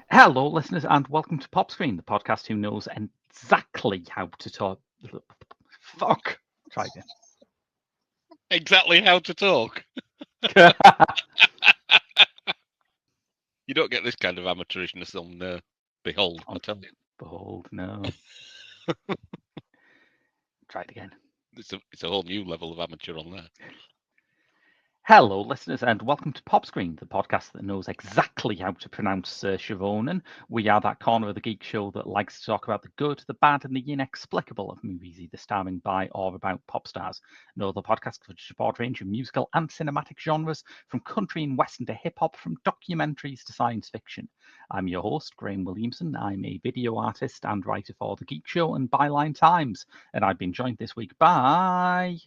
Hello, listeners, and welcome to Pop Screen, the podcast who knows exactly how to talk. Fuck. Try again. Exactly how to talk. You don't get this kind of amateurishness on Behold, I tell you. Behold, no. Try it again. It's a whole new level of amateur on there. Hello, listeners, and welcome to Pop Screen, the podcast that knows exactly how to pronounce Saoirse Ronan. We are that corner of the geek show that likes to talk about the good, the bad, and the inexplicable of movies, either starring by or about pop stars. No, the podcast covers a broad range of musical and cinematic genres, from country and western to hip-hop, from documentaries to science fiction. I'm your host, Graham Williamson. I'm a video artist and writer for The Geek Show and Byline Times, and I've been joined this week by...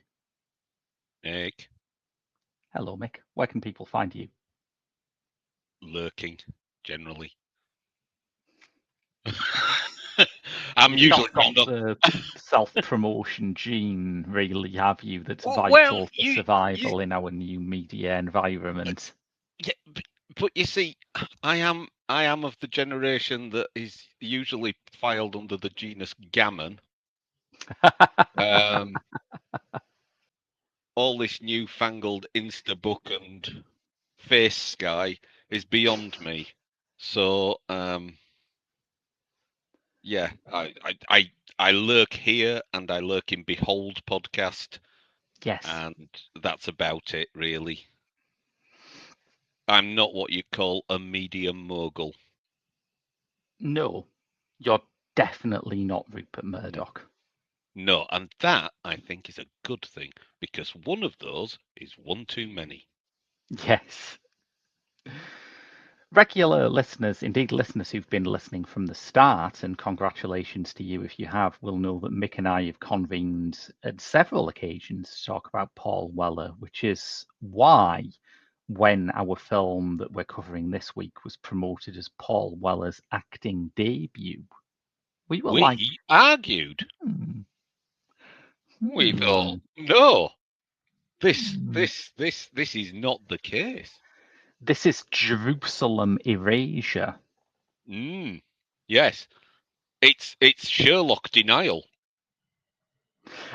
Mick. Hello, Mick. Where can people find you? Lurking, generally. I'm usually not got the self-promotion gene, really, have you? That's vital to survival in our new media environment. Yeah, but you see, I am of the generation that is usually filed under the genus gammon. All this newfangled Instabook and face sky is beyond me. So yeah, I lurk here and I lurk in Behold podcast. Yes. And that's about it, really. I'm not what you call a media mogul. No, you're definitely not Rupert Murdoch. No, and that, I think, is a good thing, because one of those is one too many. Yes. Regular listeners, indeed listeners who've been listening from the start, and congratulations to you if you have, will know that Mick and I have convened at several occasions to talk about Paul Weller, which is why when our film that we're covering this week was promoted as Paul Weller's acting debut, we were argued. We thought, no, this is not the case. This is Jerusalem erasure. Yes, it's Sherlock denial.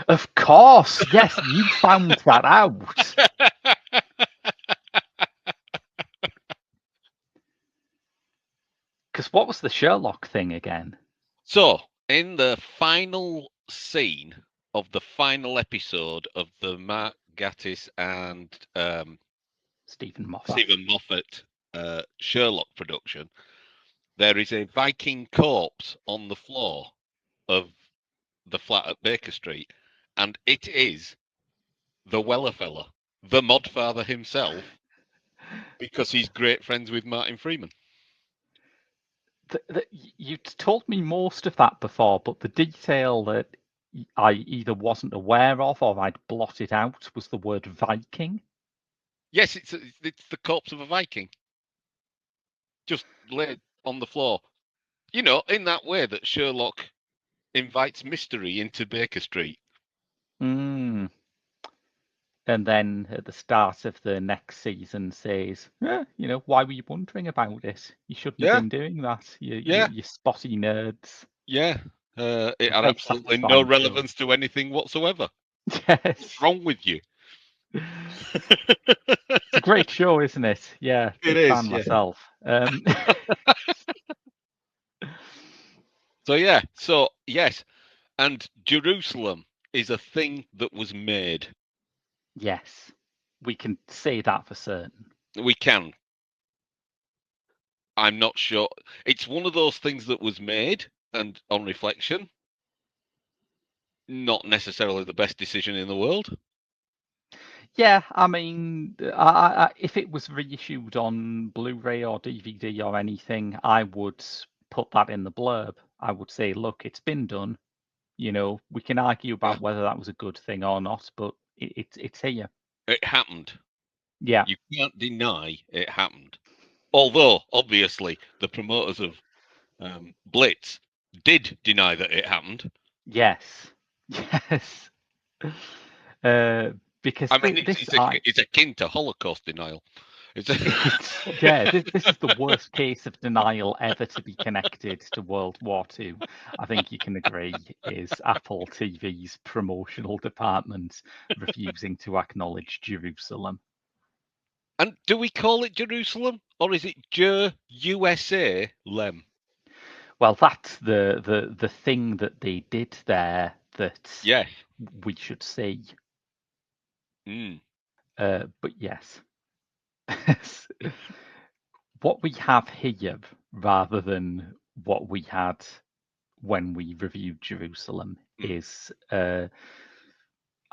Of course, yes, you found that out. Because what was the Sherlock thing again? So, in the final scene of the final episode of the Mark Gatiss and Stephen Moffat Sherlock production, there is a Viking corpse on the floor of the flat at Baker Street, and it is the Weller fella, the Modfather himself, because he's great friends with Martin Freeman. You told me most of that before, but the detail that I either wasn't aware of or I'd blotted out was the word Viking. Yes, it's the corpse of a Viking, just laid on the floor. You know, in that way that Sherlock invites mystery into Baker Street. And then at the start of the next season says, why were you wondering about it? You shouldn't have been doing that. You spotty nerds. Yeah. It had absolutely no relevance to anything whatsoever. Yes. What's wrong with you? It's a great show, isn't it? Yeah, big fan myself. So yes, and Jerusalem is a thing that was made. Yes, we can say that for certain. We can. I'm not sure. It's one of those things that was made, and on reflection, not necessarily the best decision in the world. Yeah, I mean, if it was reissued on Blu-ray or DVD or anything, I would put that in the blurb. I would say, look, it's been done. We can argue Yeah. about whether that was a good thing or not, but it's here. It happened. Yeah. You can't deny it happened. Although, obviously, the promoters of Blitz did deny that it happened. Yes. Yes. Because I mean, this, I it's akin to Holocaust denial. It's yeah, this is the worst case of denial ever to be connected to World War II. I think you can agree is Apple TV's promotional department refusing to acknowledge Jerusalem. And do we call it Jerusalem or is it USA Lem? Well, that's the thing that they did there that Yes. we should see. Mm. But yes. What we have here, rather than what we had when we reviewed Jerusalem, is I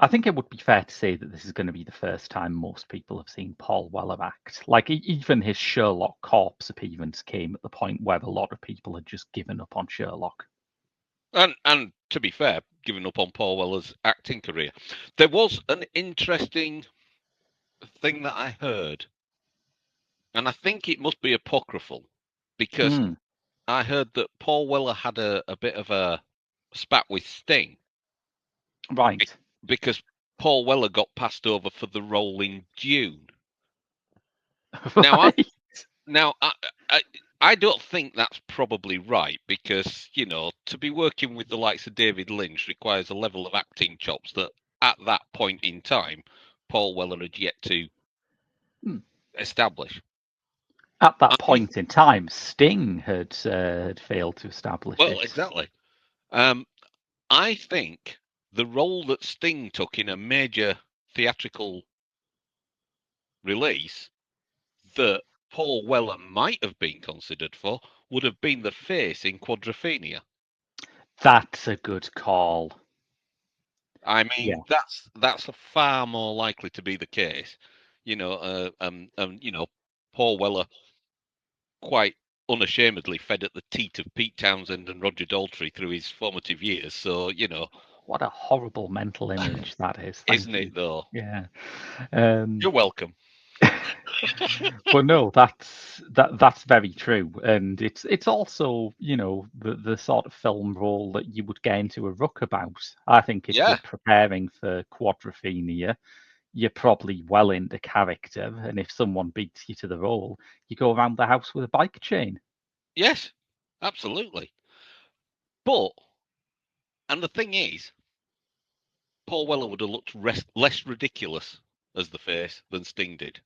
think it would be fair to say that this is going to be the first time most people have seen Paul Weller act. Like, even his Sherlock Corpse appearance came at the point where a lot of people had just given up on Sherlock. And to be fair, giving up on Paul Weller's acting career, there was an interesting thing that I heard, and I think it must be apocryphal, because I heard that Paul Weller had a bit of a spat with Sting. Right. Because Paul Weller got passed over for the role in Dune. Right. Now, I don't think that's probably right because, to be working with the likes of David Lynch requires a level of acting chops that at that point in time, Paul Weller had yet to establish. At that point in time, Sting had failed to establish it. Well, exactly. I think the role that Sting took in a major theatrical release that Paul Weller might have been considered for would have been the face in Quadrophenia. That's a good call. I mean, that's far more likely to be the case. Paul Weller quite unashamedly fed at the teat of Pete Townsend and Roger Daltrey through his formative years. So, What a horrible mental image that is. Thank isn't you. it though? Yeah. You're welcome. But no, that's very true, and it's also the sort of film role that you would get into a ruck about. I think if you're preparing for Quadrophenia, you're probably well into character, and if someone beats you to the role, you go around the house with a bike chain. Yes, absolutely. And the thing is, Paul Weller would have looked less ridiculous as the face than Sting did.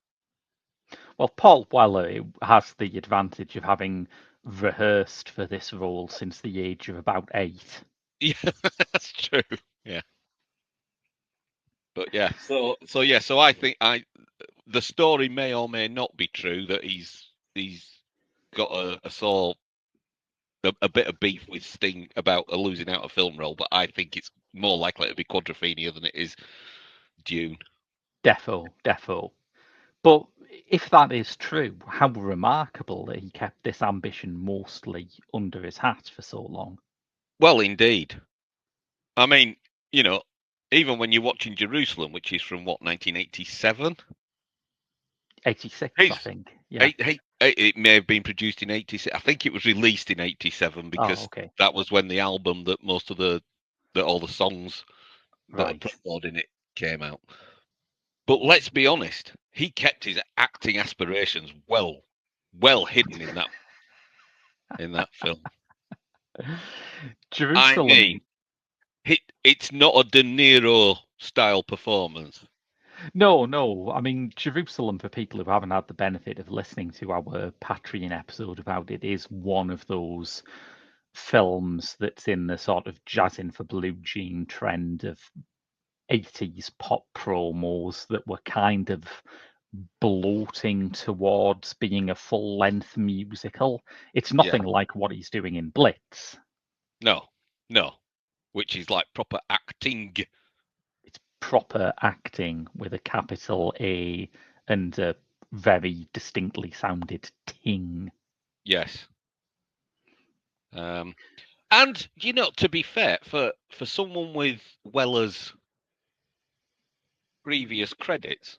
Well, Paul Weller has the advantage of having rehearsed for this role since the age of about 8. Yeah, that's true. Yeah. But yeah, so I think the story may or may not be true that he's got a bit of beef with Sting about losing out a film role, but I think it's more likely to be Quadrophenia than it is Dune. Defo. But if that is true, how remarkable that he kept this ambition mostly under his hat for so long. Well, indeed. I mean, even when you're watching Jerusalem, which is from what, 1987? 86, I think. Yeah. It may have been produced in 86. I think it was released in 87 because that was when the album that most of all the songs that are promoted in it came out. But let's be honest, he kept his acting aspirations well hidden in that film. Jerusalem. I mean, it's not a De Niro style performance. No. I mean, Jerusalem, for people who haven't had the benefit of listening to our Patreon episode about it, is one of those films that's in the sort of jazzing for blue jean trend of 80s pop promos that were kind of bloating towards being a full-length musical. It's nothing like what he's doing in Blitz. No. which is like proper acting. It's proper acting with a capital A and a very distinctly sounded ting. Yes. And to be fair, for someone with Weller's previous credits,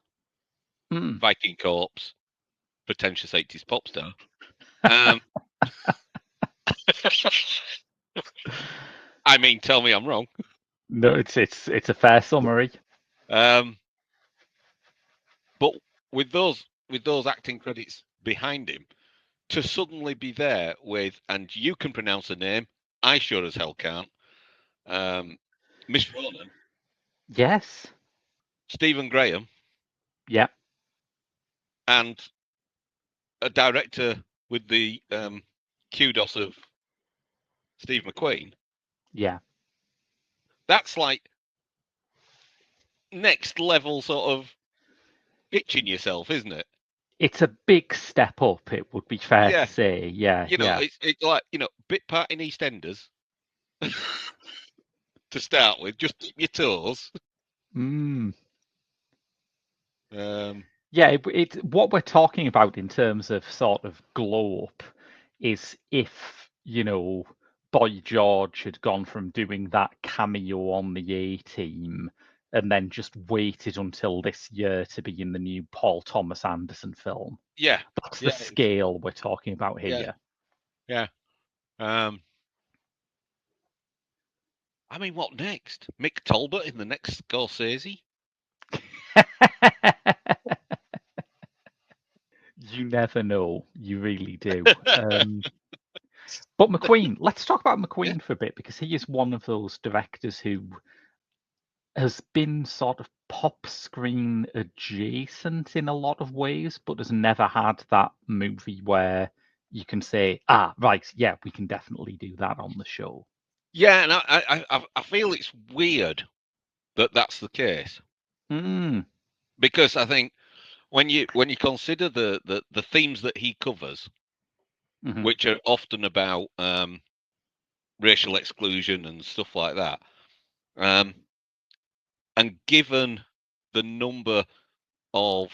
Viking Corpse, pretentious 80s pop star. I mean, tell me I'm wrong. No, it's a fair summary. But with those acting credits behind him, to suddenly be there with, and you can pronounce the name, I sure as hell can't. Miss Ronan. Yes. Stephen Graham. Yeah. And a director with the kudos of Steve McQueen. Yeah. That's like next level sort of pitching yourself, isn't it? It's a big step up, it would be fair to say. Yeah, yeah. It's like, bit part in EastEnders to start with, just dip your toes. Yeah, it's what we're talking about in terms of sort of glow up is if, Boy George had gone from doing that cameo on the A-Team and then just waited until this year to be in the new Paul Thomas Anderson film. Yeah. That's the scale we're talking about here. Yeah. I mean, what next? Mick Talbot in the next Scorsese? You never know. You really do. But McQueen, let's talk about McQueen for a bit, because he is one of those directors who has been sort of pop screen adjacent in a lot of ways, but has never had that movie where you can say, right, yeah, we can definitely do that on the show. Yeah, and I feel it's weird that that's the case. Because I think when you consider the themes that he covers, which are often about racial exclusion and stuff like that, and given the number of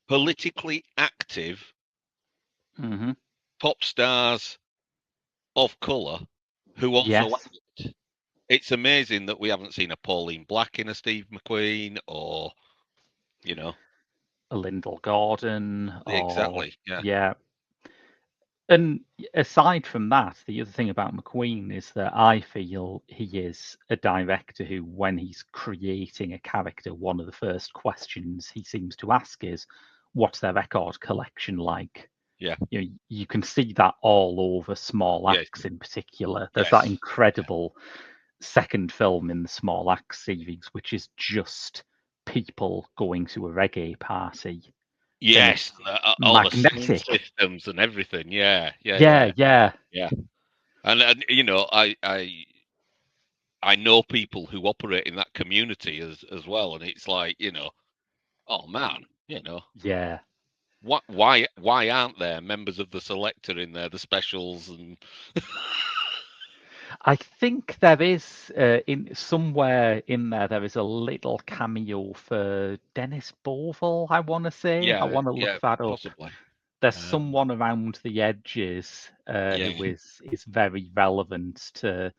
politically active pop stars of colour who also act, it's amazing that we haven't seen a Pauline Black in a Steve McQueen, or a Lyndall Gordon. Exactly. Yeah. And aside from that, the other thing about McQueen is that I feel he is a director who, when he's creating a character, one of the first questions he seems to ask is, what's their record collection like? Yeah. You can see that all over Small Axe in particular. There's that incredible second film in the Small Axe series, which is just people going to a reggae party. Yes, all the sound systems and everything. Yeah. And I know people who operate in that community as well, and it's like, oh man, yeah. Why aren't there members of the Selector in there, the Specials and? I think there is in somewhere in there is a little cameo for Dennis Bovell, I want to say. I want to look that up. Possibly. There's someone around the edges who is very relevant to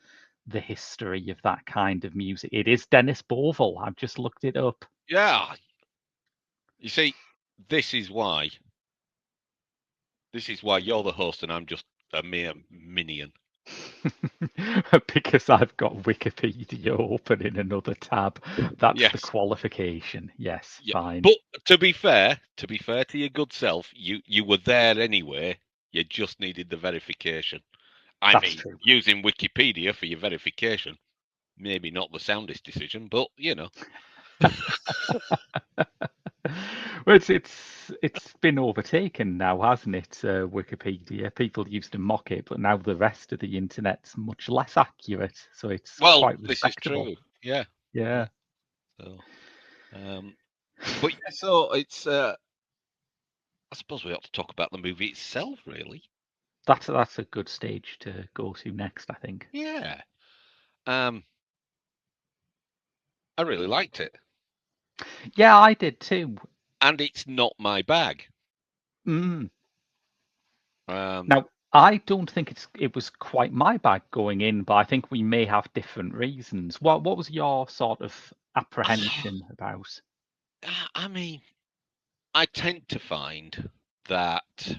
the history of that kind of music. It is Dennis Bovell. I've just looked it up. Yeah. You see, this is why you're the host and I'm just a mere minion. Because I've got Wikipedia open in another tab. That's the qualification. Yes, fine. But to be fair to your good self, you were there anyway. You just needed the verification. That's true. Using Wikipedia for your verification, maybe not the soundest decision, but Well, it's been overtaken now, hasn't it? Wikipedia. People used to mock it, but now the rest of the internet's much less accurate. So it's quite respectable. This is true. Yeah. So, but so it's. I suppose we ought to talk about the movie itself, really. That's a good stage to go to next, I think. Yeah. I really liked it, Yeah, I did too. and it's not my bag. Mm. Um, Now, I don't think it was quite my bag going in, but I think we may have different reasons. What was your sort of apprehension about? I mean, I tend to find that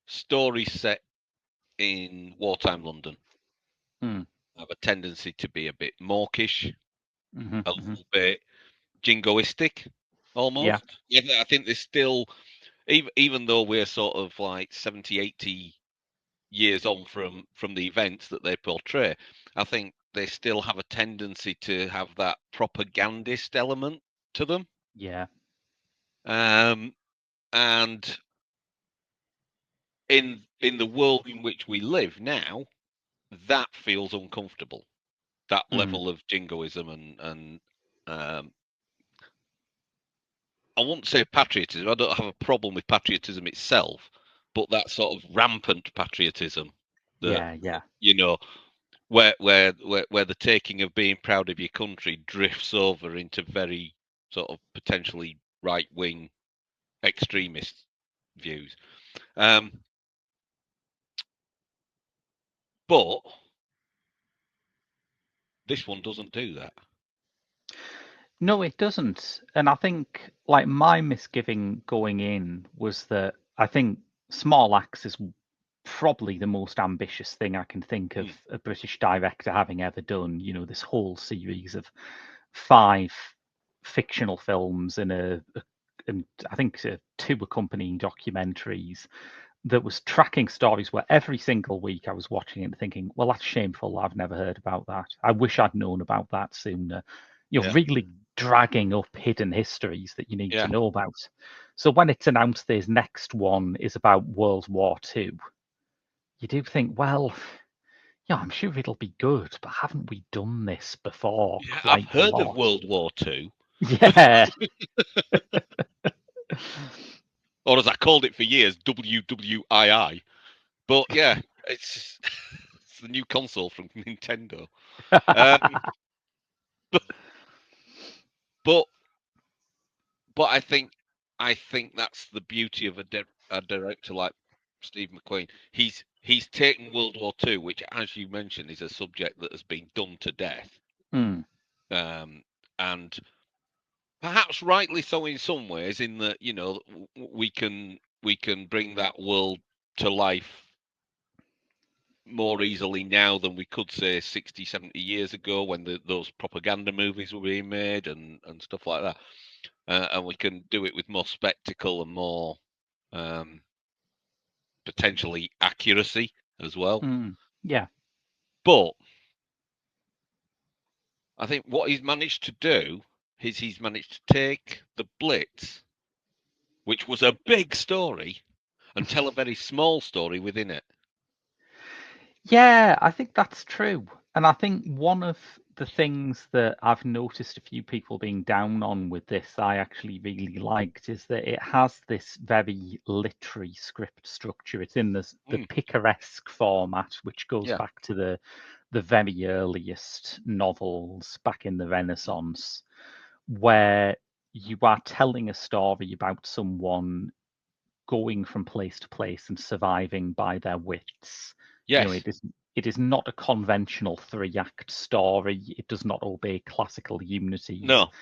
stories set in wartime London Mm. have a tendency to be a bit mawkish, Hmm. a Hmm. little bit jingoistic, Yeah, almost. I think there's still, even though we're sort of like 70, 80 years on from the events that they portray, I think they still have a tendency to have that propagandist element to them. yeah. Um, and in the world in which we live now, that feels uncomfortable. That Mm. level of jingoism and um, I won't say patriotism. I don't have a problem with patriotism itself, but that sort of rampant patriotism that, Yeah, yeah. you know, where the taking of being proud of your country drifts over into very sort of potentially right wing extremist views. Um, but this one doesn't do that. No, it doesn't. And I think like my misgiving going in was that I think Small Axe is probably the most ambitious thing I can think of Mm, a British director having ever done. You know, this whole series of 5 fictional films and and I think 2 accompanying documentaries that was tracking stories where every single week I was watching it and thinking, well, that's shameful. I've never heard about that. I wish I'd known about that sooner. You know, yeah, really dragging up hidden histories that you need to yeah, know about. So when it's announced this next one is about World War II, you do think, well, yeah, I'm sure it'll be good, but haven't we done this before yeah. I've quite a heard of lot? World War Two, Yeah. or as I called it for years, WWII. But yeah, it's the new console from Nintendo. Um, but but I think that's the beauty of a director like Steve McQueen. He's taken World War Two, which, as you mentioned, is a subject that has been done to death, Mm, um, and perhaps rightly so in some ways. In that, we can bring that world to life more easily now than we could say 60, 70 years ago when those propaganda movies were being made and stuff like that. And we can do it with more spectacle and more um, potentially accuracy as well. yeah. But I think what he's managed to do is he's managed to take the Blitz, which was a big story, and tell a very small story within it. Yeah, I think that's true. And I think one of the things that I've noticed a few people being down on with this, I actually really liked, is that it has this very literary script structure. It's in the Mm, picaresque format, which goes yeah, back to the very earliest novels back in the Renaissance, where you are telling a story about someone going from place to place and surviving by their wits. You know, yes, it is not a conventional 3-act story. It does not obey classical unities. no,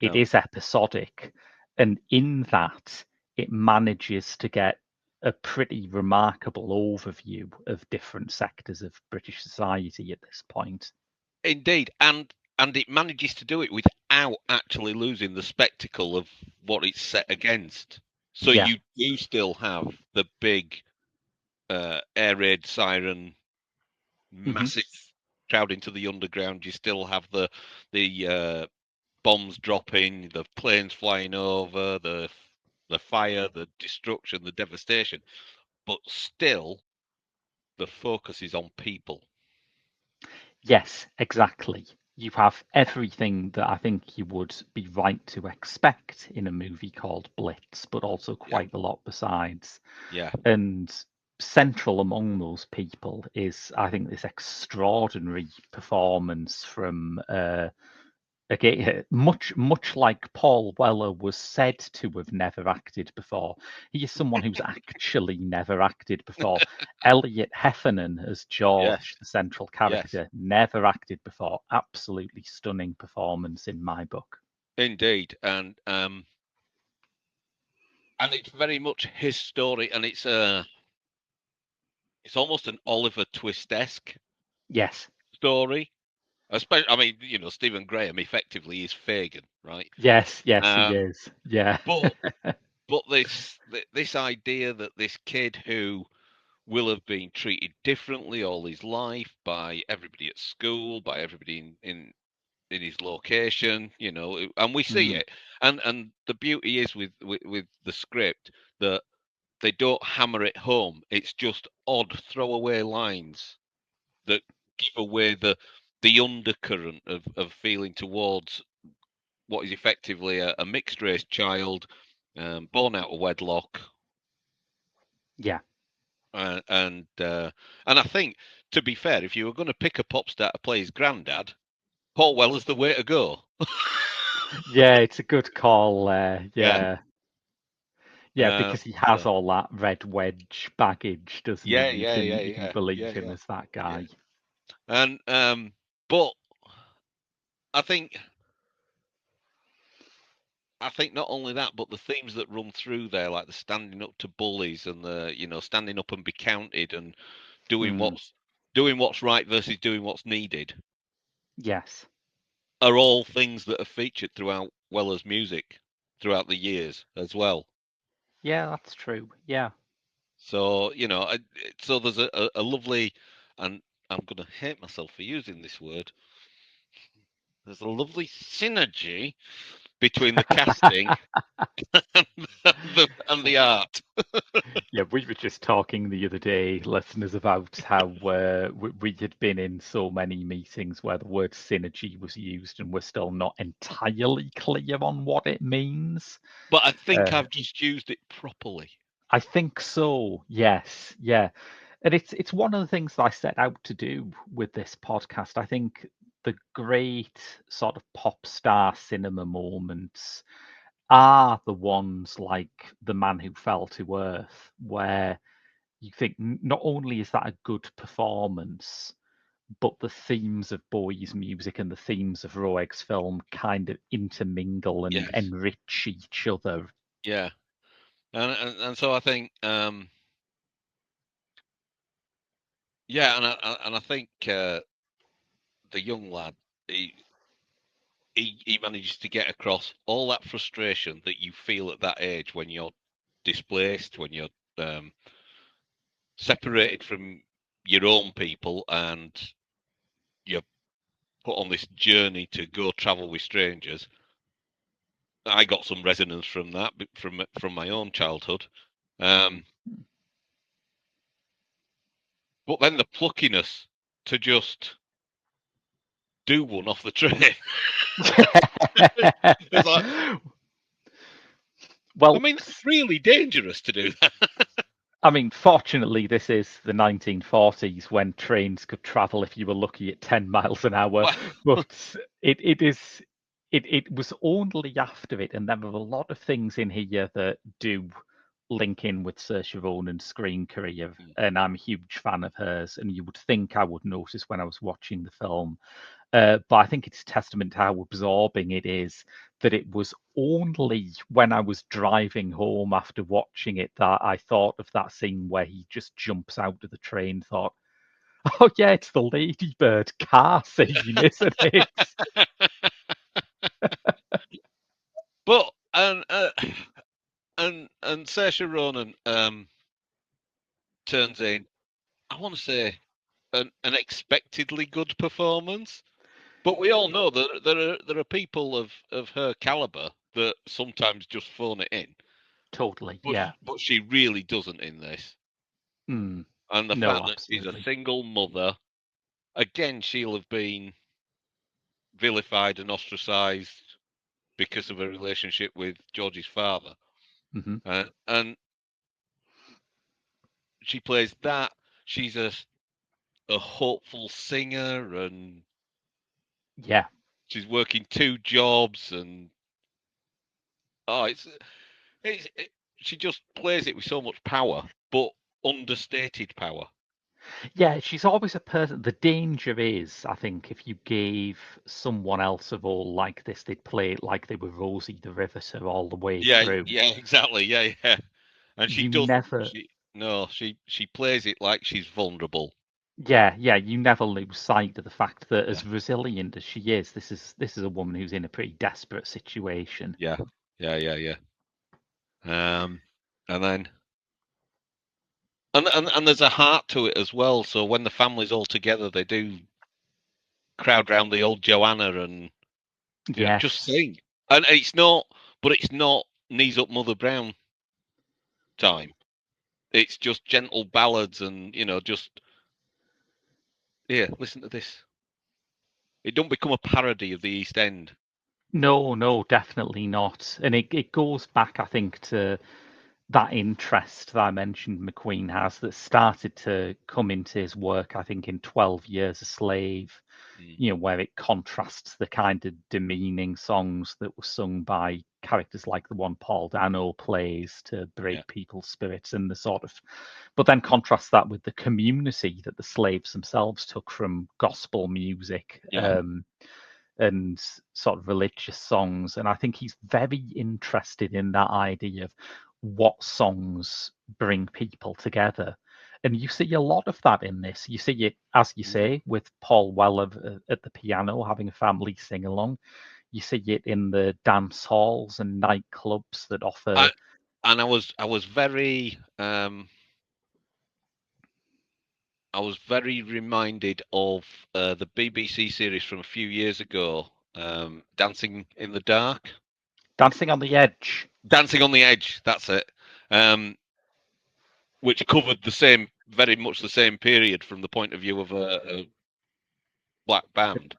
It no. is episodic, and in that, it manages to get a pretty remarkable overview of different sectors of British society at this point. Indeed, and it manages to do it without actually losing the spectacle of what it's set against. So Yeah. you do still have the big air raid siren, Hmm. massive crowd into the underground. You still have the bombs dropping, the planes flying over, the fire, the destruction, the devastation. But still, the focus is on people. Yes, exactly. You have everything that I think you would be right to expect in a movie called Blitz, but also Yeah, quite a lot besides. yeah, And central among those people is, I think, this extraordinary performance from again, much like Paul Weller was said to have never acted before. He is someone who's actually never acted before. Elliot Heffernan as Yes, George, the central yes, character, never acted before. Absolutely stunning performance in my book. indeed, and it's very much his story, and it's almost an Oliver Twist-esque Yes, story. Especially, I mean, Stephen Graham effectively is Fagin, right? yes, he Um, is. Yeah. but but this idea that this kid who will have been treated differently all his life by everybody at school, by everybody in his location, and we see Mm, it. And the beauty is with the script that they don't hammer it home. It's just odd throwaway lines that give away the undercurrent of feeling towards what is effectively a mixed race child, born out of wedlock, yeah. and I think, to be fair, if you were going to pick a pop star to play his granddad, Paul Weller's the way to go. Yeah, it's a good call. Yeah. Yeah. Yeah, because he has So, all that red wedge baggage, doesn't he? yeah, You yeah, can yeah, you can yeah, believe yeah, him yeah, as that yeah. guy. And but I think I think not only that, but the themes that run through there, like the standing up to bullies and the standing up and be counted and doing Mm, what's right versus doing what's needed, yes. are all things that are featured throughout Weller's music throughout the years as well. Yeah, that's true. Yeah. So so there's a lovely, and I'm gonna hate myself for using this word. There's a lovely synergy between the casting and the art. Yeah, we were just talking the other day, listeners, about how we had been in so many meetings where the word synergy was used, and we're still not entirely clear on what it means. But I think Uh, I've just used it properly. I think so. Yes. Yeah. And it's one of the things that I set out to do with this podcast. I think the great sort of pop star cinema moments are the ones like The Man Who Fell to Earth, where you think not only is that a good performance, but the themes of Bowie's music and the themes of Roeg's film kind of intermingle and Yes. enrich each other. Yeah. And so I think yeah, and I think the young lad, he manages to get across all that frustration that you feel at that age when you're displaced, when you're um, separated from your own people, and you're put on this journey to go travel with strangers. I got some resonance from that from my own childhood, um, but then the pluckiness to just do one off the train. It's like, I Well, mean, it's really dangerous to do that. I mean, fortunately, this is the 1940s when trains could travel if you were lucky at 10 miles an hour. Well, But it was only after it, and there were a lot of things in here that do link in with Saoirse Ronan's screen career, and I'm a huge fan of hers. And you would think I would notice when I was watching the film, but I think it's a testament to how absorbing it is that it was only when I was driving home after watching it that I thought of that scene where he just jumps out of the train, thought, oh, yeah, it's the Ladybird car scene, isn't it? but and Saoirse Ronan turns in, I want to say, an unexpectedly good performance. But we all know that there are people of her caliber that sometimes just phone it in. Totally, But yeah. but she really doesn't in this. Mm, And the no, fact that she's a absolutely. single mother, again, she'll have been vilified and ostracized because of her relationship with George's father. Hmm. And she plays that. She's a hopeful singer, and Yeah. she's working 2 jobs, and she just plays it with so much power, but understated power. Yeah, she's always a person. The danger is, I think, if you gave someone else a role like this, they'd play it like they were Rosie the Riveter all the way Yeah, through. yeah, exactly. Yeah, yeah. And she You doesn't. never, She plays it like she's vulnerable. yeah, you never lose sight of the fact that Yeah, as resilient as she is, this is a woman who's in a pretty desperate situation. yeah, yeah. And then and there's a heart to it as well. So when the family's all together, they do crowd round the old Joanna and just Yes. sing. And it's not knees up Mother Brown time. It's just gentle ballads and just listen to this. It don't become a parody of the East End. No, definitely not. And it goes back, I think, to that interest that I mentioned McQueen has that started to come into his work, I think, in 12 Years a Slave, Mm, where it contrasts the kind of demeaning songs that were sung by characters like the one Paul Dano plays to yeah, break people's spirits and the sort of, but then contrasts that with the community that the slaves themselves took from gospel music. yeah, And sort of religious songs. And I think he's very interested in that idea of what songs bring people together. And you see a lot of that in this. You see it, as you mm. say, with Paul Weller at the piano having a family sing along. You see it in the dance halls and nightclubs that offer. I, and I was very reminded of the BBC series from a few years ago, Dancing in the Dark. Dancing on the Edge. Dancing on the Edge, that's it. Um, which covered very much the same period from the point of view of a black band.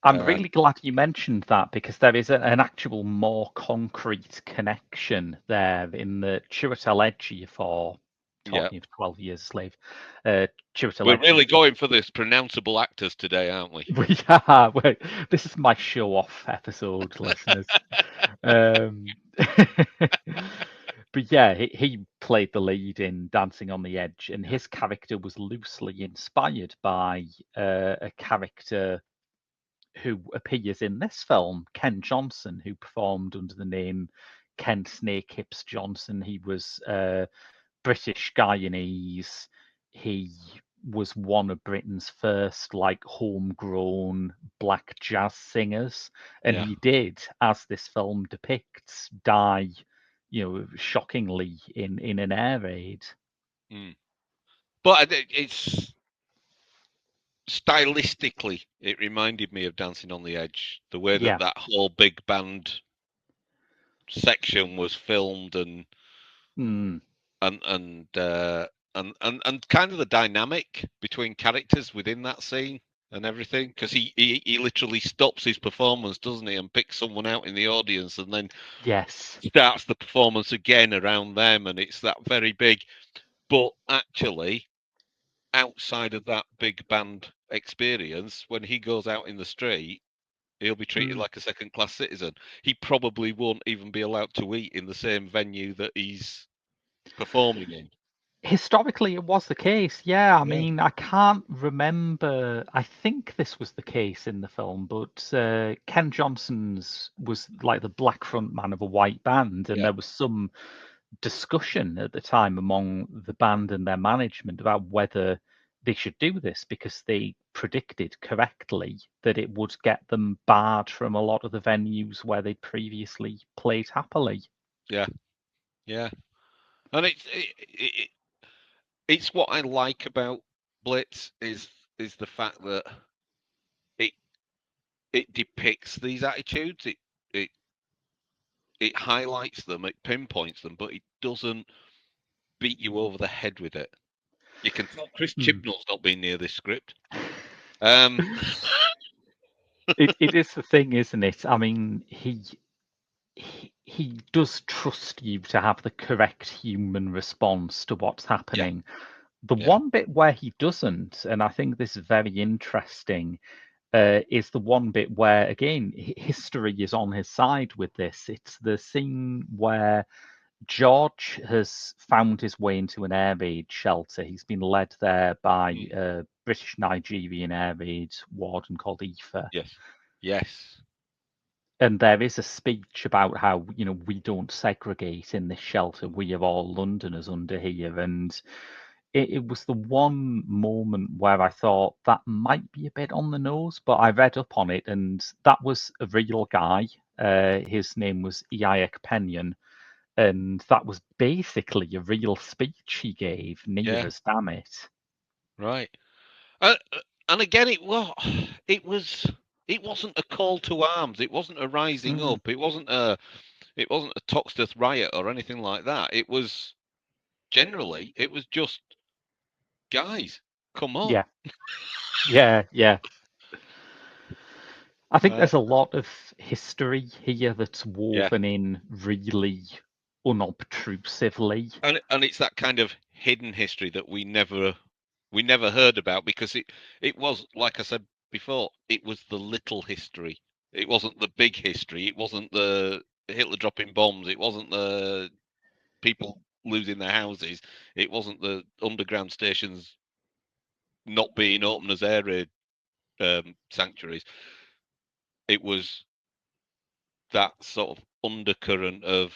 I'm Uh, really glad you mentioned that because there is an actual more concrete connection there in the Chiwetel Ejiofor, yeah, talking of 12 Years a Slave, Chiwetel we're really Ejiofor. going for this pronounceable actors today, aren't we? Yeah, well, this is my show-off episode, listeners. Um, but yeah, he played the lead in Dancing on the Edge, and Yeah, his character was loosely inspired by a character who appears in this film, Ken Johnson, who performed under the name Ken Snake Hips Johnson. He was British Guyanese. He was one of Britain's first like homegrown black jazz singers, and yeah. he did, as this film depicts, die, shockingly in an air raid. Mm. But it's stylistically, it reminded me of Dancing on the Edge. The way that Yeah. that whole big band section was filmed, and Mm. and and uh, and kind of the dynamic between characters within that scene and everything, because he literally stops his performance, doesn't he, and picks someone out in the audience, and then Yes. starts the performance again around them, and it's that very big. But actually, outside of that big band experience, when he goes out in the street, he'll be treated Mm. like a second class citizen. He probably won't even be allowed to eat in the same venue that he's performing in. Historically, it was the case. Yeah, I Yeah, mean, I can't remember. I think this was the case in the film, but Ken Johnson's was like the black frontman of a white band, and yeah, there was some discussion at the time among the band and their management about whether they should do this because they predicted correctly that it would get them barred from a lot of the venues where they'd previously played happily. yeah, yeah. And it's what I like about Blitz is the fact that it it depicts these attitudes. It it highlights them, it pinpoints them, but it doesn't beat you over the head with it. You can tell Chris Hmm. Chibnall's not been near this script. Um, It is the thing, isn't it? I mean, he does trust you to have the correct human response to what's happening. The Yeah. one bit where he doesn't, and I think this is very interesting, is the one bit where, again, history is on his side with this. It's the scene where George has found his way into an air raid shelter. He's been led there by a British Nigerian air raid warden called Aoife. Yes. Yes. And there is a speech about how, we don't segregate in this shelter. We are all Londoners under here. And it was the one moment where I thought that might be a bit on the nose, but I read up on it, and that was a real guy. His name was Iaiak Penyon, and that was basically a real speech he gave, near Yeah. as damn it. Right. And again, it wasn't a call to arms. It wasn't a rising Mm, up. It wasn't a Toxteth riot or anything like that. It was just guys, come on. yeah, yeah. I think Uh, there's a lot of history here that's yeah. woven in really unobtrusively. And it's that kind of hidden history that we never heard about, because it was, like I said before, it was the little history. It wasn't the big history. It wasn't the Hitler dropping bombs. It wasn't the people losing their houses. It wasn't the underground stations not being open as air raid sanctuaries. It was that sort of undercurrent of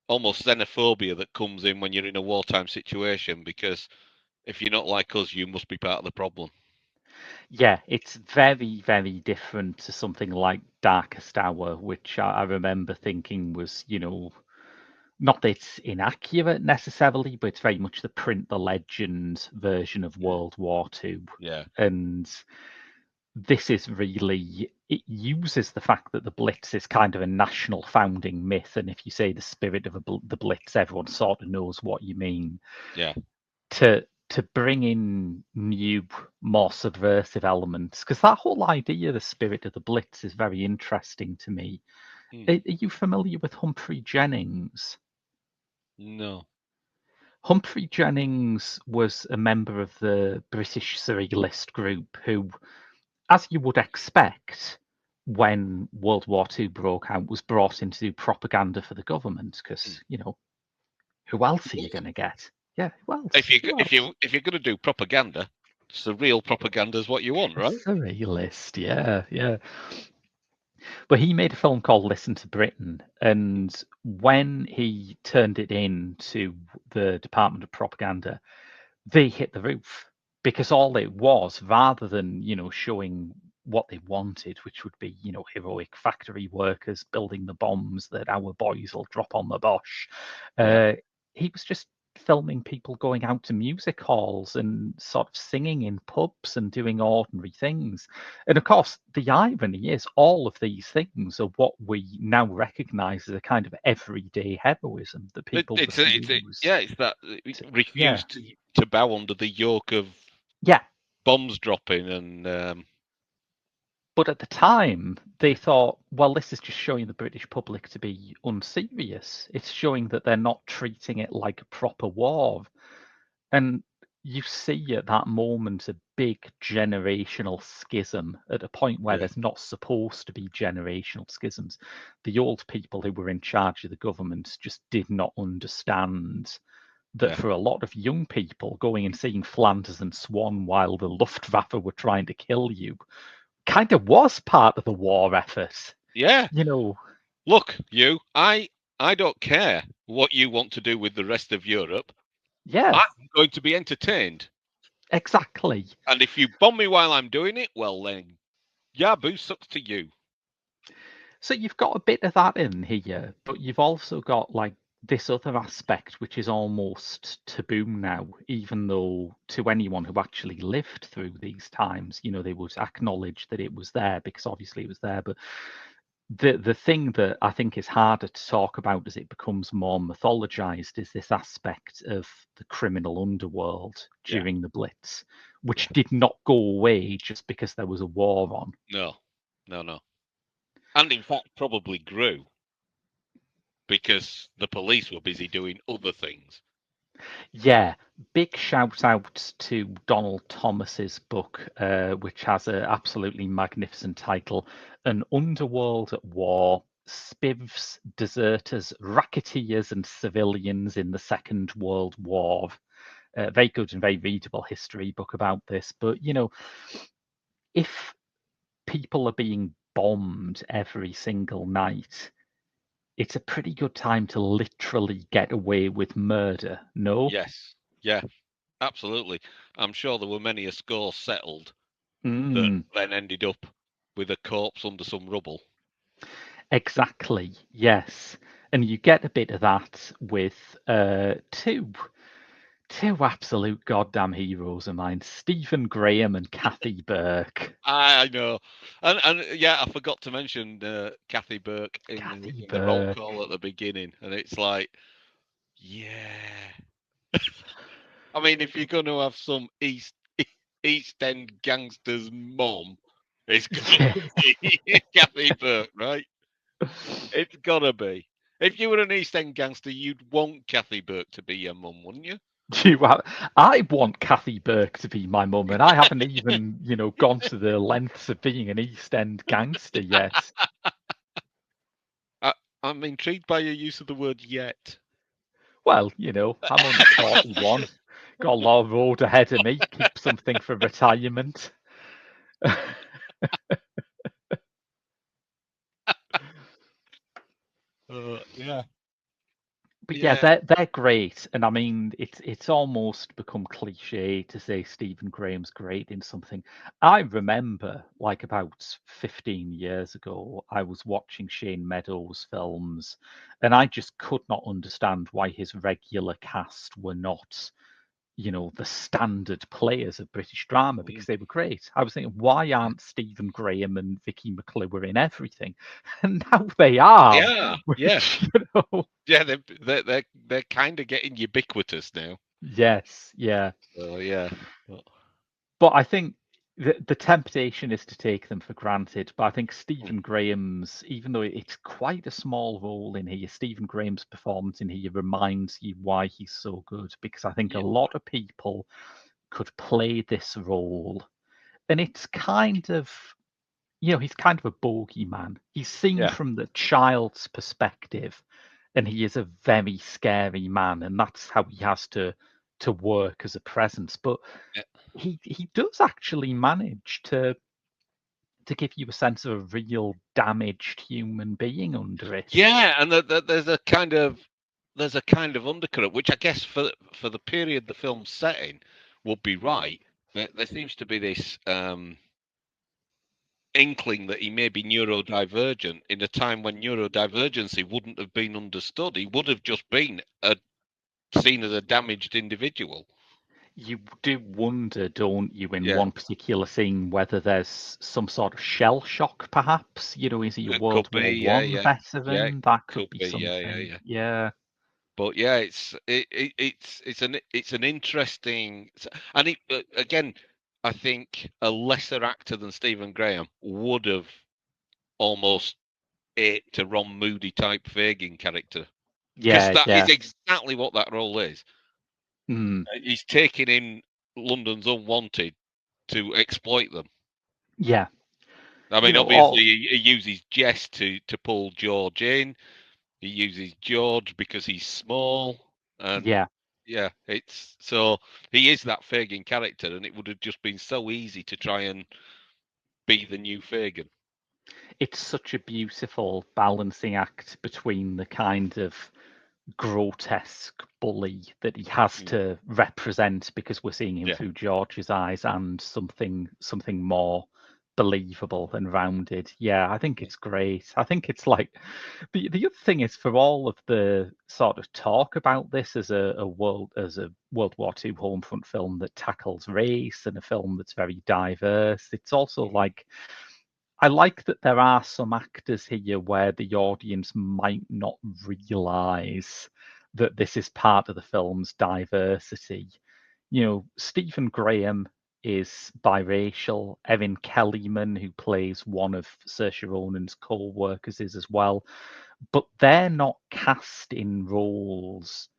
almost xenophobia that comes in when you're in a wartime situation, because if you're not like us, you must be part of the problem. Yeah, it's very, very different to something like Darkest Hour, which I remember thinking was, not that it's inaccurate necessarily, but it's very much the print the legend version of Yeah. World War II. Yeah. And this is really, it uses the fact that the Blitz is kind of a national founding myth. And if you say the spirit of the Blitz, everyone sort of knows what you mean. Yeah. To bring in new, more subversive elements, because that whole idea, the spirit of the Blitz, is very interesting to me. Hmm. Are you familiar with Humphrey Jennings? No. Humphrey Jennings was a member of the British Surrealist group who, as you would expect, when World War II broke out, was brought in to do propaganda for the government Hmm. because, who else are you going to get? Yeah, who If else? you Who if else? you if you're going to do propaganda, surreal propaganda is what you want, A right? surrealist, yeah, yeah. But he made a film called Listen to Britain, and when he turned it in to the Department of Propaganda, they hit the roof because all it was, rather than showing what they wanted, which would be heroic factory workers building the bombs that our boys will drop on the Bosch, Yeah. uh, he was just filming people going out to music halls and sort of singing in pubs and doing ordinary things. And of course, the irony is all of these things are what we now recognize as a kind of everyday heroism that people just use. It's that Yeah. refuse to bow under the yoke of Yeah. bombs dropping and But at the time, they thought, well, this is just showing the British public to be unserious. It's showing that they're not treating it like a proper war. And you see at that moment a big generational schism at a point where yeah, there's not supposed to be generational schisms. The old people who were in charge of the government just did not understand that yeah. for a lot of young people, going and seeing Flanders and Swan while the Luftwaffe were trying to kill you kind of was part of the war effort. Yeah. You know, Look, I don't care what you want to do with the rest of Europe. yeah, I'm going to be entertained. exactly. And if you bomb me while I'm doing it, well then, Yabu sucks to you. So you've got a bit of that in here, but you've also got like this other aspect which is almost taboo now, even though to anyone who actually lived through these times, they would acknowledge that it was there because obviously it was there. But the thing that I think is harder to talk about as it becomes more mythologized is this aspect of the criminal underworld Yeah, during the Blitz, yeah. which did not go away just because there was a war on. No, no, no. And in fact, probably grew. because the police were busy doing other things. Yeah, big shout out to Donald Thomas's book, which has an absolutely magnificent title, An Underworld at War, Spivs, Deserters, Racketeers and Civilians in the Second World War. Very good and very readable history book about this. But, if people are being bombed every single night, it's a pretty good time to literally get away with murder, no? Yes, yeah, absolutely. I'm sure there were many a score settled that Mm. then ended up with a corpse under some rubble. Exactly, yes. And you get a bit of that with two absolute goddamn heroes of mine, Stephen Graham and Kathy Burke. I know, and yeah, I forgot to mention Kathy Burke Kathy in the roll Burke. call at the beginning, and it's like, yeah. I mean, if you're going to have some East End gangster's mom, it's got Yeah. to be Kathy Burke, right? It's got to be. If you were an East End gangster, you'd want Kathy Burke to be your mum, wouldn't you? I want Kathy Burke to be my mum, and I haven't even, gone to the lengths of being an East End gangster yet. I, I'm intrigued by your use of the word yet. Well, I'm only 41. Got a lot of road ahead of me. Keep something for retirement. Yeah. But yeah, Yeah. they're great, and I mean, it's almost become cliche to say Stephen Graham's great in something. I remember, like about 15 years ago, I was watching Shane Meadows films, and I just could not understand why his regular cast were not, the standard players of British drama Mm. because they were great. I was thinking, why aren't Stephen Graham and Vicky McClure in everything? And now they are, Yeah. Yeah. which, Yeah. They're kind of getting ubiquitous now. yes, yeah. So yeah. But, But I think the temptation is to take them for granted. But I think mm, Stephen Graham's, even though it's quite a small role in here, Stephen Graham's performance in here reminds you why he's so good. Because I think a yeah. lot of people could play this role. And it's kind of, he's kind of a bogeyman. He's seen Yeah. from the child's perspective, and he is a very scary man. And that's how he has to work as a presence. But Yeah. he does actually manage to give you a sense of a real damaged human being under it. Yeah, and there's a kind of undercurrent, which I guess for the period the film's set in would be right. There seems to be this inkling that he may be neurodivergent in a time when neurodivergency wouldn't have been understood. He would have just been seen as a damaged individual. You do wonder, don't you, in Yeah, one particular scene whether there's some sort of shell shock, perhaps? Is he a it could World be. War Yeah, One yeah, yeah. veteran? That could Could be be. Yeah, yeah, something. yeah. Yeah. But yeah, it's an interesting, and again, I think a lesser actor than Stephen Graham would have almost ate to Ron Moody type Fagin character, because Yeah, that is yeah. exactly what that role is. Mm, He's taking in London's unwanted to exploit them. yeah. I mean, obviously, All he uses Jess to pull George in. He uses George because he's small, and yeah. yeah, it's so he is that Fagin character, and it would have just been so easy to try and be the new Fagin. It's such a beautiful balancing act between the kind of grotesque bully that he has Mm. to represent because we're seeing him Yeah, through George's eyes and something more believable and rounded. Yeah, I think yeah, it's great. I think it's like the other thing is for all of the sort of talk about this as a World War II home front film that tackles race and a film that's very diverse. It's also mm, like I like that there are some actors here where the audience might not realize that this is part of the film's diversity. Stephen Graham is biracial. Evan Kellyman, who plays one of Saoirse Ronan's co-workers, is as well. but they're not cast in roles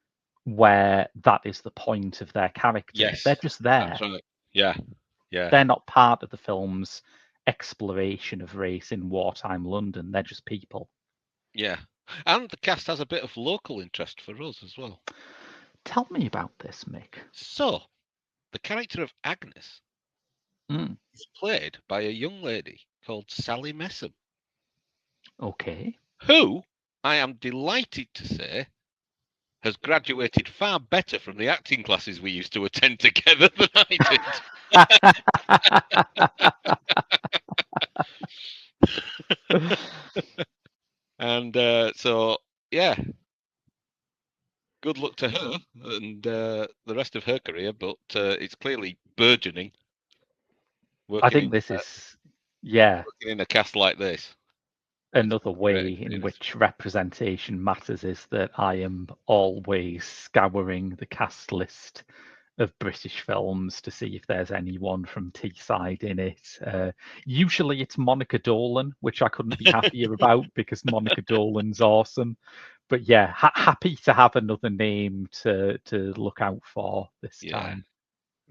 where that is the point of their character. Yes, They're just there. that's right. Yeah, yeah. They're not part of the film's exploration of race in wartime London. They're just people. Yeah. And the cast has a bit of local interest for us as well. Tell me about this, Mick. So, the character of Agnes is played by a young lady called Sally Messam, Okay. who, I am delighted to say, has graduated far better from the acting classes we used to attend together than I did. And so, yeah, good luck to her and the rest of her career, but it's clearly burgeoning. I think this is, yeah, working in a cast like this. another way in which representation matters is that I am always scouring the cast list of British films to see if there's anyone from Teesside in it. Usually it's Monica Dolan, which I couldn't be happier about because Monica Dolan's awesome. But yeah, happy to have another name to look out for this time.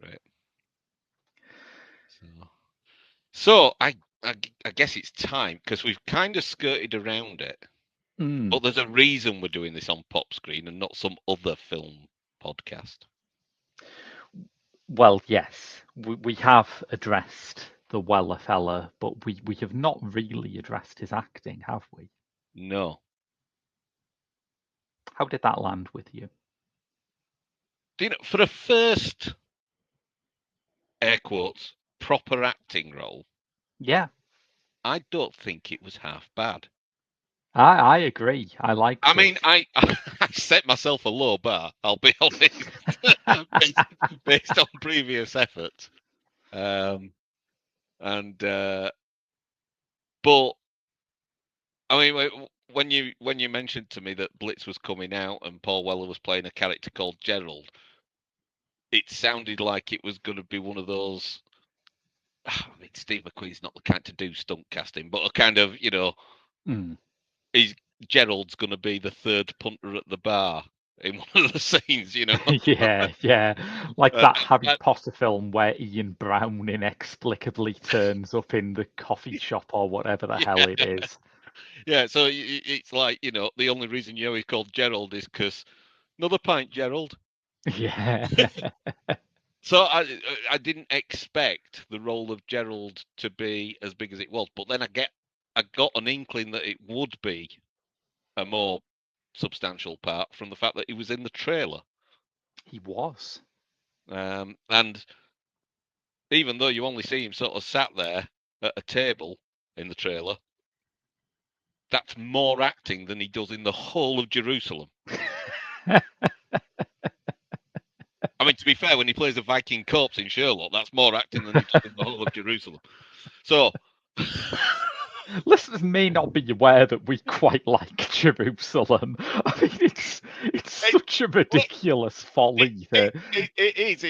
Right. So I guess it's time because we've kind of skirted around it. But there's a reason we're doing this on Pop Screen and not some other film podcast. Well, yes, we have addressed the Weller fella, but we have not really addressed his acting, have we? No. How did that land with you? You know, for a first, air quotes, proper acting role, Yeah, I don't think it was half bad. I agree. I liked I it. mean, I set myself a low bar, I'll be honest, based on previous efforts. But I mean, when you mentioned to me that Blitz was coming out and Paul Weller was playing a character called Gerald, it sounded like it was going to be one of those. I mean, Steve McQueen's not the kind to do stunt casting, but a kind of, Gerald's going to be the third punter at the bar in one of the scenes, yeah, like that Harry Potter film where Ian Brown inexplicably turns up in the coffee shop or whatever the hell it is. Yeah, so it's like, the only reason you know he's called Gerald is because another pint, Gerald. Yeah. So I didn't expect the role of Gerald to be as big as it was, but then I got an inkling that it would be a more substantial part from the fact that he was in the trailer. He was. And even though you only see him sort of sat there at a table in the trailer, that's more acting than he does in the whole of Jerusalem. I mean, to be fair, when he plays a Viking corpse in Sherlock, that's more acting than he does in the whole of Jerusalem. So, listeners may not be aware that we quite like Jerusalem. I mean, it's such a ridiculous folly. It is.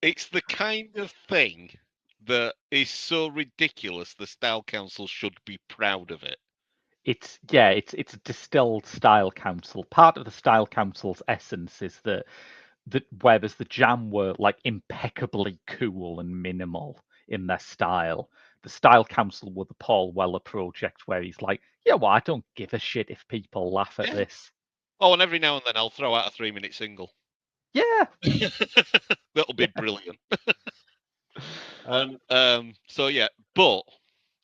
It's the kind of thing that is so ridiculous. The Style Council should be proud of it. It's a distilled Style Council. Part of the Style Council's essence is that whereas the Jam were like impeccably cool and minimal in their style, the Style Council were the Paul Weller project where he's like, yeah, well, I don't give a shit if people laugh at this. Oh, and every now and then I'll throw out a 3-minute single. Yeah. That'll be brilliant. And so yeah, but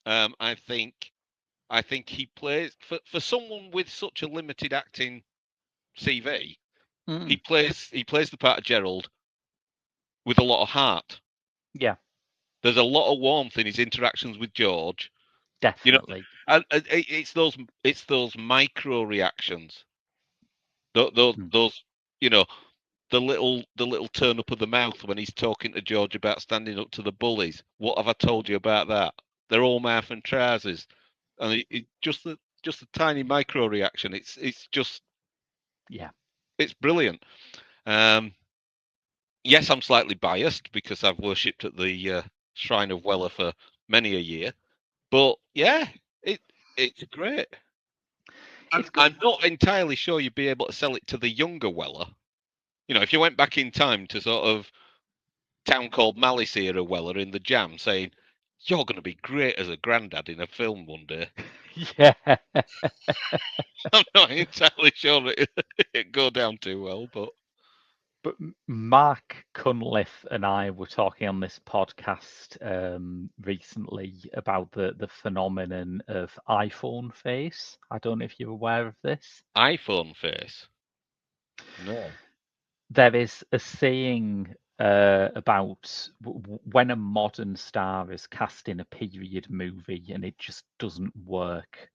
I think he plays for someone with such a limited acting CV. He plays the part of Gerald with a lot of heart. Yeah. There's a lot of warmth in his interactions with George. Definitely. And it's those micro reactions. Those the little turn up of the mouth when he's talking to George about standing up to the bullies. What have I told you about that? They're all mouth and trousers, and it just a tiny micro reaction. It's just it's brilliant. Yes, I'm slightly biased because I've worshipped at the Shrine of Weller for many a year, but yeah, it's great. It's good. I'm not entirely sure you'd be able to sell it to the younger Weller. You know, if you went back in time to sort of Town Called Malice era Weller in the Jam, saying you're going to be great as a granddad in a film one day. Yeah. I'm not entirely sure that it'd go down too well, but But Mark Cunliffe and I were talking on this podcast recently about the phenomenon of iPhone face. I don't know if you're aware of this. iPhone face. No. There is a saying about when a modern star is cast in a period movie and it just doesn't work.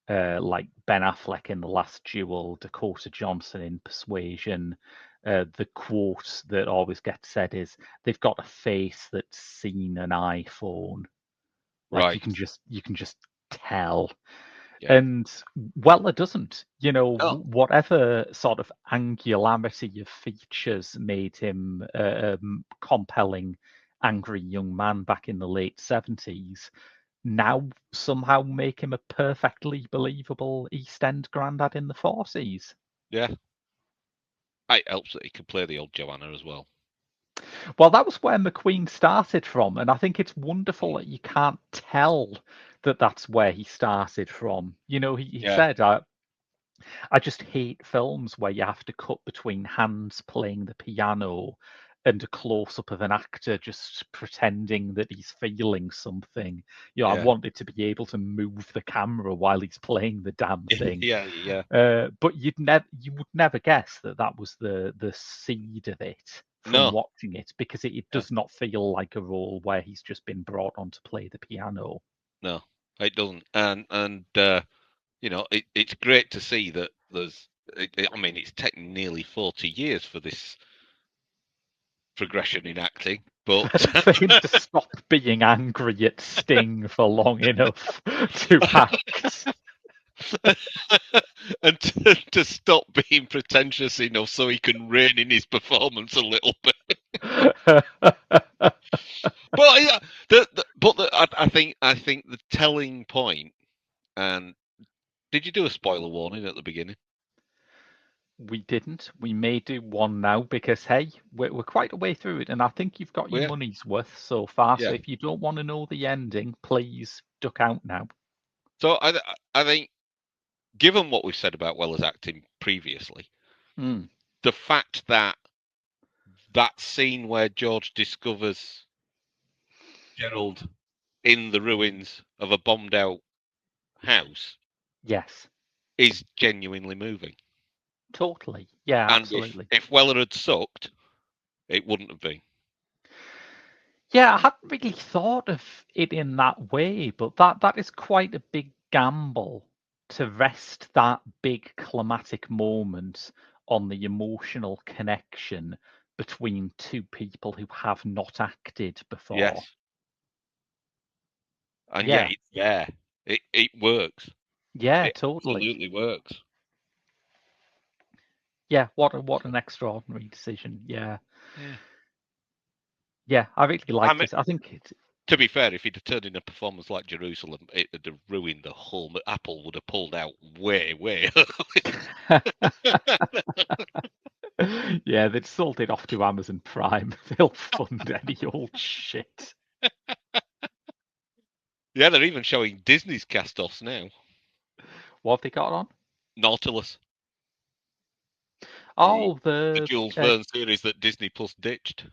Like Ben Affleck in The Last Duel, Dakota Johnson in Persuasion. The quote that always gets said is, "They've got a face that's seen an iPhone." Like Right. you can just tell. Yeah. And Weller doesn't. Oh, Whatever sort of angularity of features made him a compelling, angry young man back in the late 70s now somehow make him a perfectly believable East End grandad in the 40s. yeah. It helps that he can play the old Joanna as well. Well, that was where McQueen started from, and I think it's wonderful Mm. that you can't tell that that's where he started from. He Yeah. said, I just hate films where you have to cut between hands playing the piano and a close up of an actor just pretending that he's feeling something. I Yeah. wanted to be able to move the camera while he's playing the damn thing. Yeah. Yeah. But you would never guess that that was the seed of it from No. watching it, because it Yeah. does not feel like a role where he's just been brought on to play the piano. No. It doesn't. And it's great to see that there's. I mean, it's taken nearly 40 years for this progression in acting, but For him to stop being angry at Sting for long enough to act. and to stop being pretentious enough so he can rein in his performance a little bit. But yeah, I think the telling point. And did you do a spoiler warning at the beginning? We didn't. We may do one now because, hey, we're quite a way through it, and I think you've got your Yeah, money's worth so far. So yeah. if you don't want to know the ending, please duck out now. So I think, given what we've said about Weller's acting previously, Mm, the fact that that scene where George discovers Gerald in the ruins of a bombed out house yes, is genuinely moving. totally. Yeah, And if absolutely. if Weller had sucked, it wouldn't have been. Yeah, I hadn't really thought of it in that way, but that is quite a big gamble to rest that big climatic moment on the emotional connection between two people who have not acted before. Yes. And yet Yeah, it's there. It works. yeah, It totally. absolutely works. Yeah, what an extraordinary decision. Yeah, Yeah. yeah, I really I liked mean, it. I think it. to be fair, if he'd have turned in a performance like Jerusalem, it would have ruined the whole. Apple would have pulled out way, way Yeah, they'd sold it off to Amazon Prime. They'll fund any old shit. Yeah, they're even showing Disney's cast-offs now. What have they got on? Nautilus, the Oh, the the Jules Verne series that Disney Plus ditched.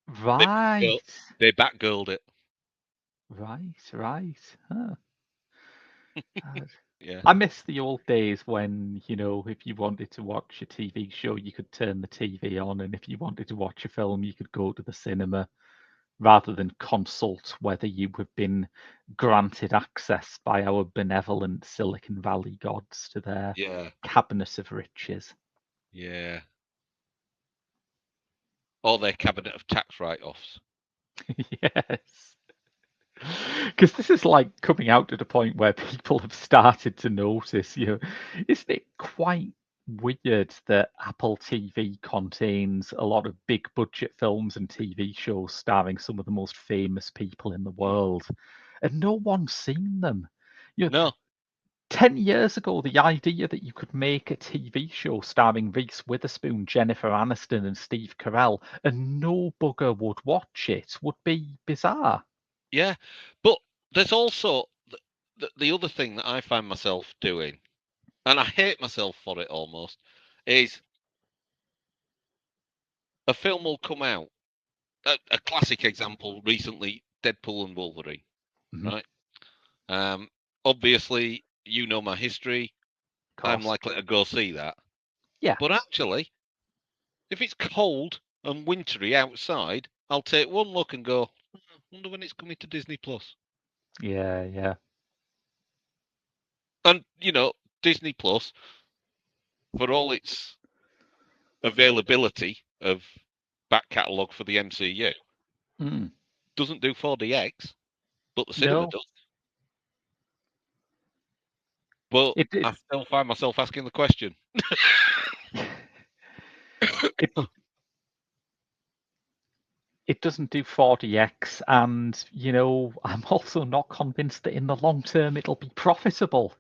They right, Batgirl, they Batgirled it. right. Huh. Uh, Yeah, I miss the old days when, if you wanted to watch a TV show, you could turn the TV on, and if you wanted to watch a film, you could go to the cinema rather than consult whether you have been granted access by our benevolent Silicon Valley gods to their yeah, cabinet of riches. yeah. Or their cabinet of tax write-offs. Yes. Because this is like coming out at a point where people have started to notice, isn't it quite weird that Apple TV contains a lot of big budget films and TV shows starring some of the most famous people in the world, and no one's seen them? You know, No, 10 years ago, the idea that you could make a TV show starring Reese Witherspoon, Jennifer Aniston, and Steve Carell, and no bugger would watch it, would be bizarre. Yeah, but there's also the other thing that I find myself doing, and I hate myself for it almost, is a film will come out. A classic example recently, Deadpool and Wolverine, Mhm. right? Obviously, you know my history. Of I'm course. likely to go see that. Yeah. But actually, if it's cold and wintry outside, I'll take one look and go, wonder when it's coming to Disney Plus. Yeah, yeah. And, Disney Plus, for all its availability of back catalogue for the MCU, Mm. doesn't do 4DX, but the cinema No. does. But It, I it, still find myself asking the question. it, it doesn't do 4DX, and I'm also not convinced that in the long term it'll be profitable.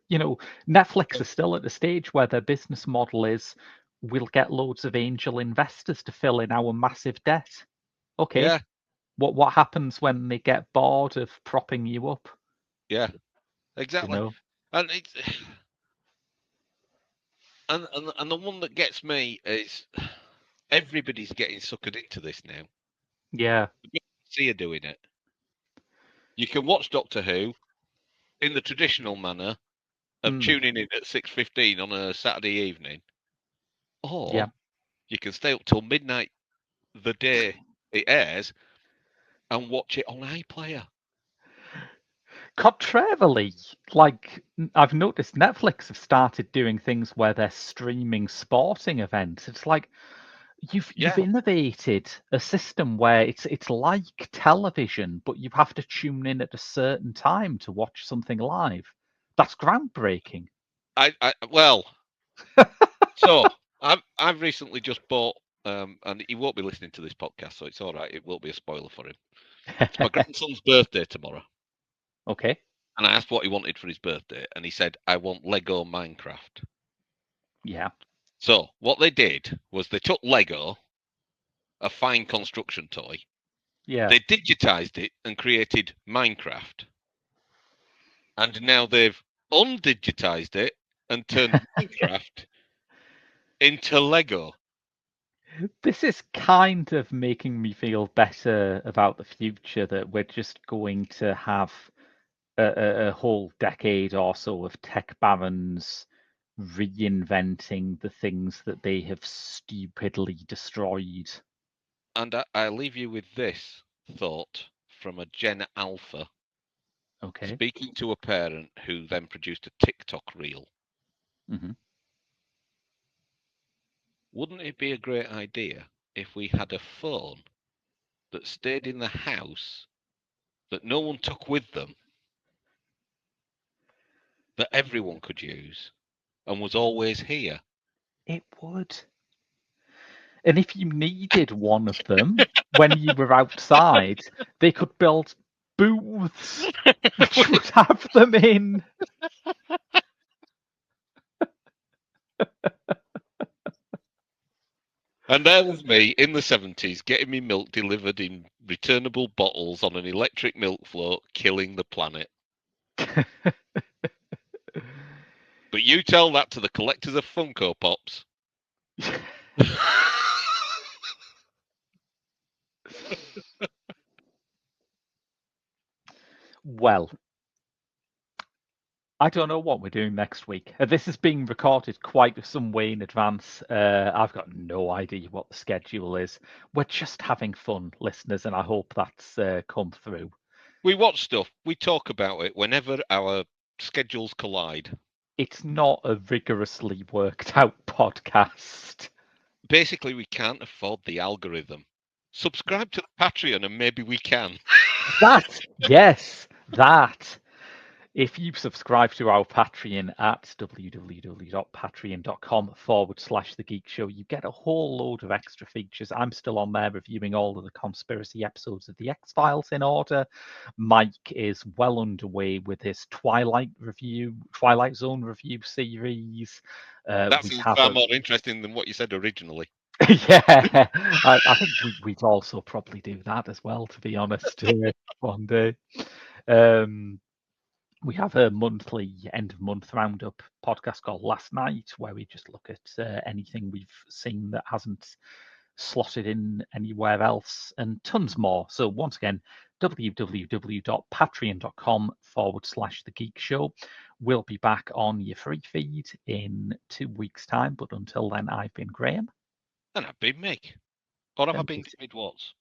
Netflix is still at the stage where their business model is we'll get loads of angel investors to fill in our massive debt. Okay, Yeah, what happens when they get bored of propping you up? yeah, You exactly. know? And it's and the one that gets me is everybody's getting suckered into this now. Yeah. See you doing it. You can watch Doctor Who in the traditional manner of Mm. tuning in at 6:15 on a Saturday evening, Yeah. or you can stay up till midnight the day it airs and watch it on iPlayer. Contrarily, like I've noticed Netflix have started doing things where they're streaming sporting events. It's like you've Yeah, innovated a system where it's like television, but you have to tune in at a certain time to watch something live. That's groundbreaking. well, so I've recently just bought, and he won't be listening to this podcast, so it's all right. It will be a spoiler for him. It's my grandson's birthday tomorrow, Okay. and I asked what he wanted for his birthday, and he said, "I want Lego Minecraft." Yeah. So what they did was they took Lego, a fine construction toy, Yeah. they digitized it and created Minecraft, and now they've undigitized it and turned Minecraft into Lego. This is kind of making me feel better about the future that we're just going to have a whole decade or so of tech barons reinventing the things that they have stupidly destroyed. And I leave you with this thought from a Gen Alpha Okay. speaking to a parent who then produced a TikTok reel. Hmm. Wouldn't it be a great idea if we had a phone that stayed in the house that no one took with them, that everyone could use and was always here? It would. And if you needed one of them when you were outside, they could build booths which would have them in. And there was me in the 70s getting me milk delivered in returnable bottles on an electric milk float, killing the planet. But you tell that to the collectors of Funko Pops. Well, I don't know what we're doing next week. This is being recorded quite some way in advance. I've got no idea what the schedule is. We're just having fun, listeners, and I hope that's come through. We watch stuff, we talk about it whenever our schedules collide. It's not a rigorously worked out podcast. Basically, we can't afford the algorithm. Subscribe to the Patreon and maybe we can. That, yes, that. If you subscribe to our Patreon at www.patreon.com/The Geek Show, you get a whole load of extra features. I'm still on there reviewing all of the conspiracy episodes of The X-Files in order. Mike is well underway with his Twilight Zone review series. That seems far more interesting than what you said originally. Yeah, I think we'd also probably do that as well, to be honest, one day. We have a monthly end of month roundup podcast called Last Night, where we just look at anything we've seen that hasn't slotted in anywhere else, and tons more. So once again, www.patreon.com/The Geek Show. We'll be back on your free feed in 2 weeks' time, but until then, I've been Graham. And I've been Mick. Or have I been David Watts?